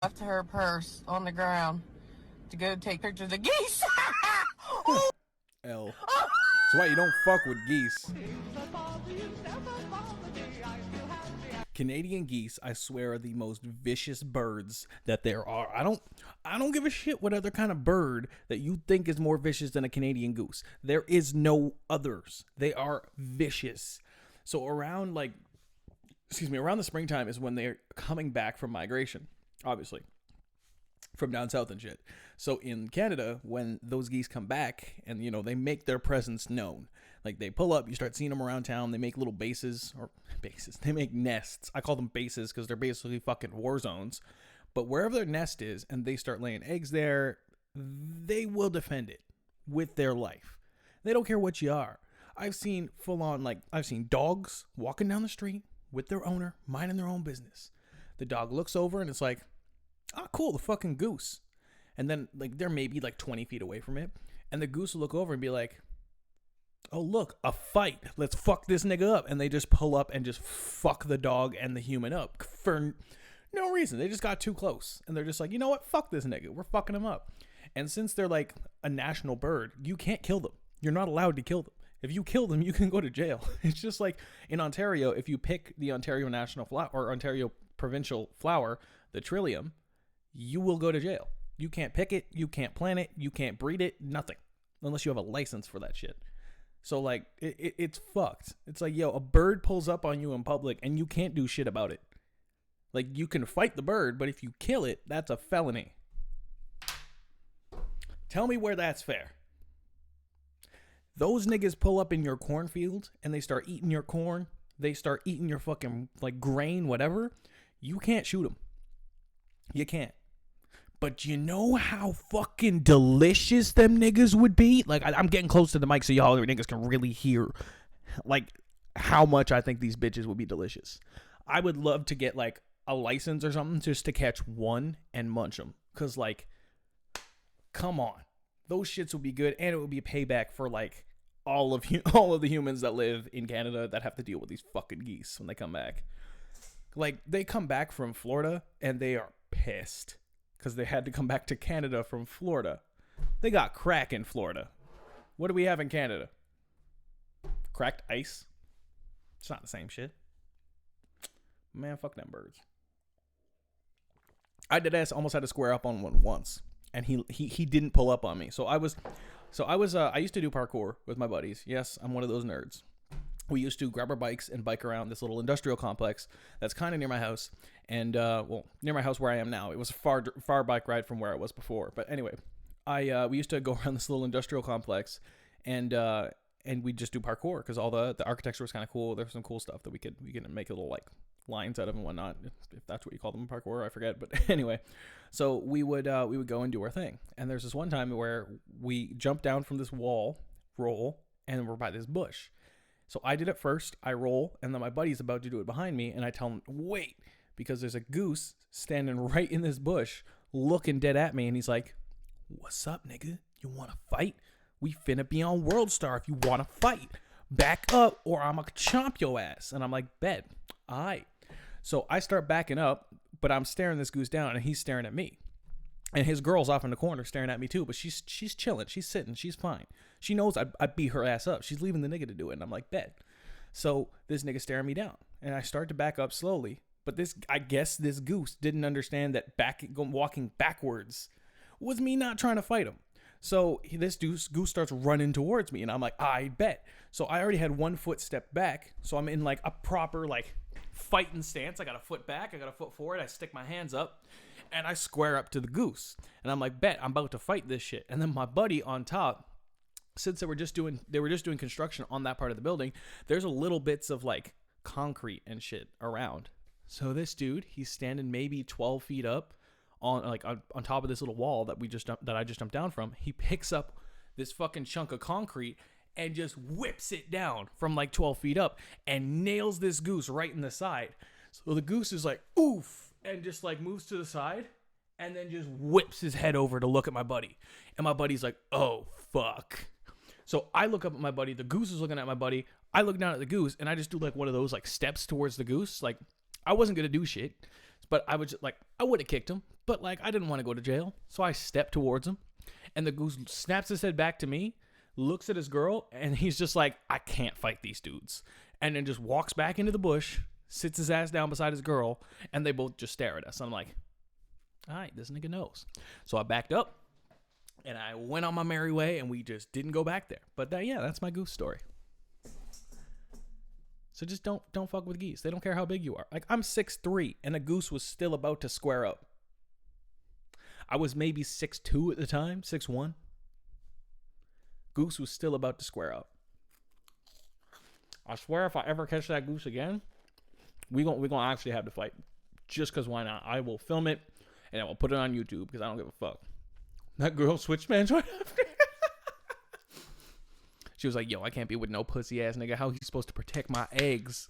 left her purse on the ground to go take pictures of geese. L. That's why you don't fuck with geese. Canadian geese, I swear, are the most vicious birds that there are. I don't give a shit what other kind of bird that you think is more vicious than a Canadian goose. There is no others. They are vicious. So around around the springtime is when they're coming back from migration, obviously, from down south and shit. So in Canada, when those geese come back and, they make their presence known, like they pull up, you start seeing them around town. They make little bases. They make nests. I call them bases because they're basically fucking war zones. But wherever their nest is and they start laying eggs there, they will defend it with their life. They don't care what you are. I've seen I've seen dogs walking down the street with their owner, minding their own business. The dog looks over and it's like, oh, cool, the fucking goose. And then, they're maybe 20 feet away from it. And the goose will look over and be like, oh, look, a fight. Let's fuck this nigga up. And they just pull up and just fuck the dog and the human up for no reason. They just got too close. And they're just like, you know what? Fuck this nigga. We're fucking him up. And since they're like a national bird, you can't kill them. You're not allowed to kill them. If you kill them, you can go to jail. It's just like in Ontario, if you pick the Ontario national flower or Ontario provincial flower, the trillium, you will go to jail. You can't pick it. You can't plant it. You can't breed it. Nothing. Unless you have a license for that shit. So, it's fucked. It's like, yo, a bird pulls up on you in public and you can't do shit about it. You can fight the bird, but if you kill it, that's a felony. Tell me where that's fair. Those niggas pull up in your cornfield and they start eating your corn. They start eating your fucking, grain, whatever. You can't shoot them. You can't. But you know how fucking delicious them niggas would be? I'm getting close to the mic so y'all niggas can really hear, how much I think these bitches would be delicious. I would love to get, a license or something just to catch one and munch them. Because, come on. Those shits would be good, and it would be payback for, all of the humans that live in Canada that have to deal with these fucking geese when they come back. They come back from Florida, and they are pissed. Because they had to come back to Canada from Florida. They got crack in Florida. What do we have in Canada? Cracked ice? It's not the same shit. Man, fuck them birds. I almost had to square up on one once. And he didn't pull up on me. I used to do parkour with my buddies. Yes, I'm one of those nerds. We used to grab our bikes and bike around this little industrial complex that's kind of near my house. And, near my house where I am now. It was a far bike ride from where I was before. But anyway, we used to go around this little industrial complex and we'd just do parkour because all the architecture was kind of cool. There's some cool stuff that we could make a little, lines out of and whatnot, if that's what you call them in parkour, I forget. But anyway, so we would go and do our thing. And there's this one time where we jumped down from this roll, and we're by this bush. So I did it first, I roll, and then my buddy's about to do it behind me, and I tell him, wait, because there's a goose standing right in this bush, looking dead at me, and he's like, what's up, nigga? You want to fight? We finna be on World Star if you want to fight. Back up, or I'ma chomp your ass. And I'm like, bet. All right. So I start backing up, but I'm staring this goose down, and he's staring at me. And his girl's off in the corner staring at me too, but she's chilling. She's sitting. She's fine. She knows I beat her ass up. She's leaving the nigga to do it. And I'm like, bet. So this nigga staring me down. And I start to back up slowly. But I guess this goose didn't understand that walking backwards was me not trying to fight him. So this goose starts running towards me. And I'm like, I bet. So I already had 1 foot step back. So I'm in a proper fighting stance. I got a foot back. I got a foot forward. I stick my hands up. And I square up to the goose. And I'm like, bet, I'm about to fight this shit. And then my buddy on top, since they were just doing construction on that part of the building, there's a little bits of concrete and shit around. So this dude, he's standing maybe 12 feet up on top of this little wall that I just jumped down from. He picks up this fucking chunk of concrete and just whips it down from 12 feet up and nails this goose right in the side. So the goose is like, oof. And just moves to the side and then just whips his head over to look at my buddy. And my buddy's like, oh, fuck. So I look up at my buddy. The goose is looking at my buddy. I look down at the goose and I just do one of those steps towards the goose. I wasn't going to do shit. But I was just, like, I would have kicked him, but like I didn't want to go to jail, so I stepped towards him, and the goose snaps his head back to me, looks at his girl, and he's just like, I can't fight these dudes, and then just walks back into the bush, sits his ass down beside his girl, and they both just stare at us. I'm like, all right, this nigga knows. So I backed up, and I went on my merry way, and we just didn't go back there. But that's my goose story. So just don't fuck with geese. They don't care how big you are. Like, I'm 6'3", and a goose was still about to square up. I was maybe 6'2" at the time, 6'1". Goose was still about to square up. I swear if I ever catch that goose again, we gonna actually have to fight. Just because why not? I will film it, and I will put it on YouTube because I don't give a fuck. That girl switched man right after. She was like, yo, I can't be with no pussy ass nigga. How he's supposed to protect my eggs?